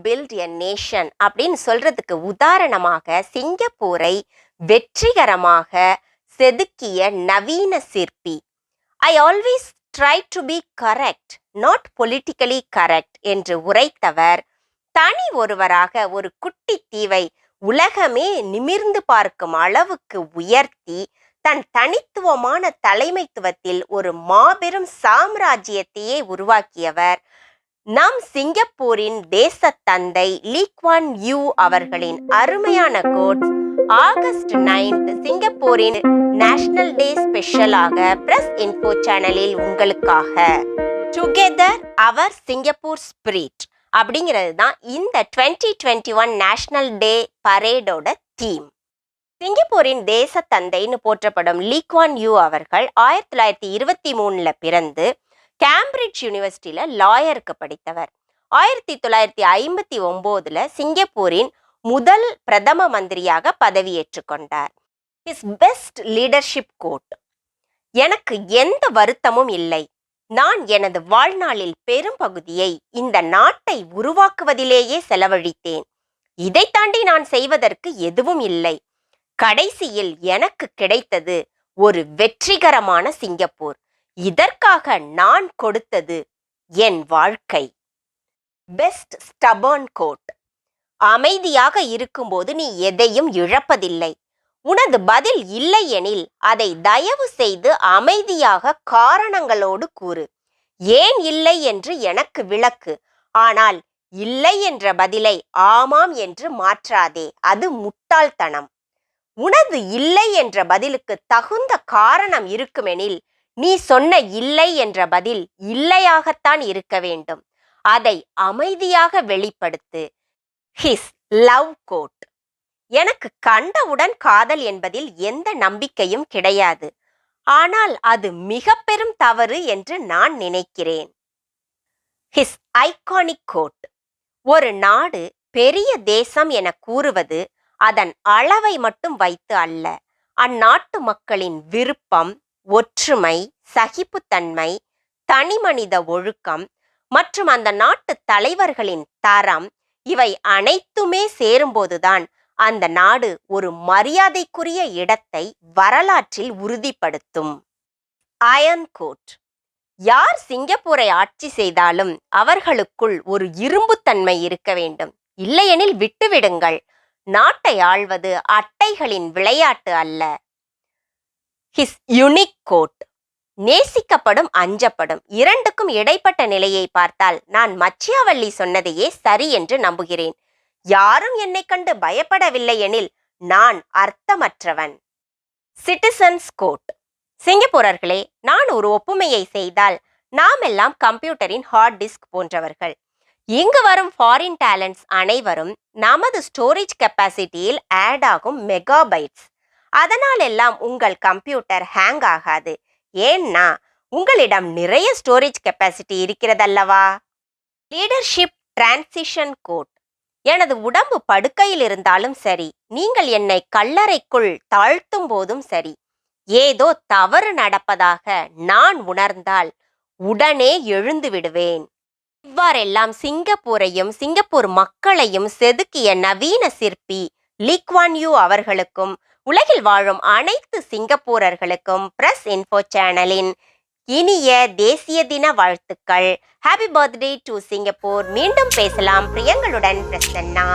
Build எ nation அப்படின்னு சொல்றதுக்கு உதாரணமாக சிங்கப்பூரை வெற்றிகரமாக செதுக்கிய நவீன சிற்பி. I always try to be correct, not politically correct என்று உரைத்தவர் தனி ஒருவராக ஒரு குட்டி தீவை உலகமே நிமிர்ந்து பார்க்கும் அளவுக்கு உயர்த்தி தன் தனித்துவமான தலைமைத்துவத்தில் ஒரு மாபெரும் சாம்ராஜ்யத்தையே உருவாக்கியவர் நம் சிங்கப்பூரின் தேசத்தந்தை லீ குவான் யூ அவர்களின் அருமையான கோட்ஸ் ஆகஸ்ட் 9 சிங்கப்பூரின் நேஷனல் டே ஸ்பெஷலாக பிரஸ் இன்ஃபோ சேனலில் உங்களுக்காக. டுகெதர் அவர் சிங்கப்பூர் ஸ்பிரிட் அப்படிங்கிறது தான் இந்த 2021 நேஷனல் டே பரேடோட தீம். சிங்கப்பூரின் தேசத்தந்தைன்னு போற்றப்படும் லீ குவான் யூ அவர்கள் 1923 பிறந்து கேம்பிரிட்ஜ் யூனிவர்சிட்டியில லாயருக்கு படித்தவர். 1959 சிங்கப்பூரின் முதல் பிரதம மந்திரியாக பதவியேற்று கொண்டார். ஹிஸ் பெஸ்ட் லீடர்ஷிப் கோட்: எனக்கு எந்த வருத்தமும் இல்லை, நான் எனது வாழ்நாளில் பெரும் பகுதியை இந்த நாட்டை உருவாக்குவதிலேயே செலவழித்தேன். இதை தாண்டி நான் செய்வதற்கு எதுவும் இல்லை. கடைசியில் எனக்கு கிடைத்தது ஒரு வெற்றிகரமான சிங்கப்பூர். இதற்காக நான் கொடுத்தது என் வாழ்க்கை. பெஸ்ட் ஸ்டபர்ன் கோட்: அமைதியாக இருக்கும்போது நீ எதையும் இழப்பதில்லை. உனது பதில் இல்லை எனில் அதை தயவு செய்து அமைதியாக காரணங்களோடு கூறு. ஏன் இல்லை என்று எனக்கு விளக்கு. ஆனால் இல்லை என்ற பதிலை ஆமாம் என்று மாற்றாதே, அது முட்டாள்தனம். உனது இல்லை என்ற பதிலுக்கு தகுந்த காரணம் இருக்குமெனில் நீ சொன்ன இல்லை என்ற பதில் இல்லையாகத்தான் இருக்க வேண்டும். அதை அமைதியாக வெளிப்படுத்து. ஹிஸ் லவ் கோட்: எனக்கு கண்டவுடன் காதல் என்பதில் எந்த நம்பிக்கையும் கிடையாது. ஆனால் அது மிக பெரும் தவறு என்று நான் நினைக்கிறேன். ஹிஸ் ஐகானிக் கோட்: ஒரு நாடு பெரிய தேசம் என கூறுவது அதன் அளவை மட்டும் வைத்து அல்ல, அந்நாட்டு மக்களின் விருப்பம், ஒற்றுமை, சகிப்புத்தன்மை, தனிமனித ஒழுக்கம் மற்றும் அந்த நாட்டு தலைவர்களின் தரம், இவை அனைத்துமே சேரும்போதுதான் அந்த நாடு ஒரு மரியாதைக்குரிய இடத்தை வரலாற்றில் உறுதிப்படுத்தும். அயர்ன் கோட்: யார் சிங்கப்பூரை ஆட்சி செய்தாலும் அவர்களுக்குள் ஒரு இரும்புத்தன்மை இருக்க வேண்டும். இல்லையெனில் விட்டுவிடுங்கள். நாட்டை ஆள்வது அட்டைகளின் விளையாட்டு அல்ல. ஹிஸ் யுனிக் கோட்: நேசிக்கப்படும், அஞ்சப்படும், இரண்டுக்கும் இடைப்பட்ட நிலையை பார்த்தால் நான் மச்சியாவள்ளி சொன்னதையே சரி என்று நம்புகிறேன். யாரும் என்னை கண்டு பயப்படவில்லை எனில் நான் அர்த்தமற்றவன். சிட்டிசன்ஸ் கோட்: சிங்கப்பூரர்களே, நான் ஒரு ஒப்புமையை செய்தால் நாம் எல்லாம் கம்ப்யூட்டரின் ஹார்ட் டிஸ்க் போன்றவர்கள். இங்கு வரும் ஃபாரின் டேலண்ட்ஸ் அனைவரும் நமது ஸ்டோரேஜ் கெப்பாசிட்டியில் ஆட் ஆகும் மெகாபைட்ஸ். அதனால் எல்லாம் உங்கள் கம்ப்யூட்டர் ஹேங் ஆகாது. ஏன்னா உங்களிடம் நிறைய ஸ்டோரேஜ் கெப்பாசிட்டி இருக்கிறதல்லவா. லீடர்ஷிப் டிரான்சிஷன் கோட்: எனது உடம்பு படுக்கையில் இருந்தாலும் சரி, நீங்கள் என்னை கல்லறைக்குள் தாழ்த்தும் போதும் சரி, ஏதோ தவறு நடப்பதாக நான் உணர்ந்தால் உடனே எழுந்து விடுவேன். இவ்வாறெல்லாம் சிங்கப்பூரையும் சிங்கப்பூர் மக்களையும் செதுக்கிய நவீன சிற்பி லீ குவான் யூ அவர்களுக்கும் உலகில் வாழும் அனைத்து சிங்கப்பூரர்களுக்கும் பிரஸ் இன்ஃபோ சேனலின் இனிய தேசிய தின வாழ்த்துக்கள். Happy birthday to Singapore. மீண்டும் பேசலாம். பிரியங்களுடன் பிரசன்னா.